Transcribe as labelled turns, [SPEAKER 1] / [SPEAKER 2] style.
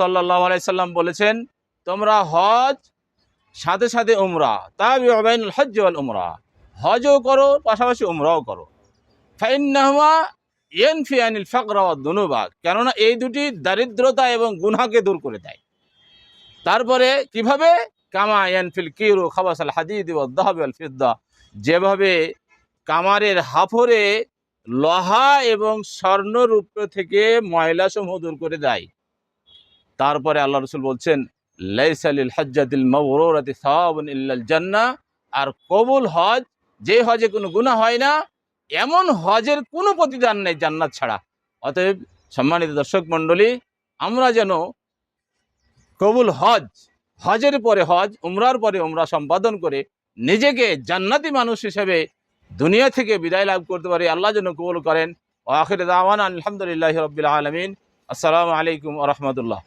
[SPEAKER 1] সাল্লাল্লাহু আলাইহি সাল্লাম বলেছেন, তোমরা হজ সাথে সাথে উমরা, তাবিউ বাইনাল হজ্জ ওয়াল উমরা, হজও করো পাশাপাশি উমরাও করো। ফাইন্নাহুমা ইয়ানফিয়ানিল ফাকরা ওয়াদ দুনুবা, কেননা এই দুটি দারিদ্রতা এবং গুনাহকে দূর করে দেয়। তারপরে কিভাবে? কামা ইয়ানফিল কিরু খাবাসাল হাদিদ ওয়াদ যাহাব ওয়াল ফিদ্দা, যেভাবে কামারের হাফরে লোহা এবং স্বর্ণ রূপ্য থেকে ময়লা সমূহ দূর করে দেয়। তারপরে আল্লাহ রাসূল বলছেন, লাইসা লিল হজ্জাতিল মাবরুরাতি সাওয়াবুন ইল্লাল জান্নাহ, আর কবুল হজ, যে হজে কোনো গুনাহ হয় না, এমন হজের কোনো প্রতিদান নেই জান্নাত ছাড়া। অতএব সম্মানিত দর্শক মণ্ডলী, আমরা যেন কবুল হজ, হজের পরে হজ, উমরার পরে উমরা সম্পাদন করে নিজেকে জান্নাতি মানুষ হিসেবে দুনিয়া থেকে বিদায় লাভ করতে পারি। আল্লাহ যেন কবুল করেন। ওয়া আখিরু দাওয়ানা আলহামদুলিল্লাহি রাব্বিল আলামিন। আসসালামু আলাইকুম ওয়া রাহমাতুল্লাহ।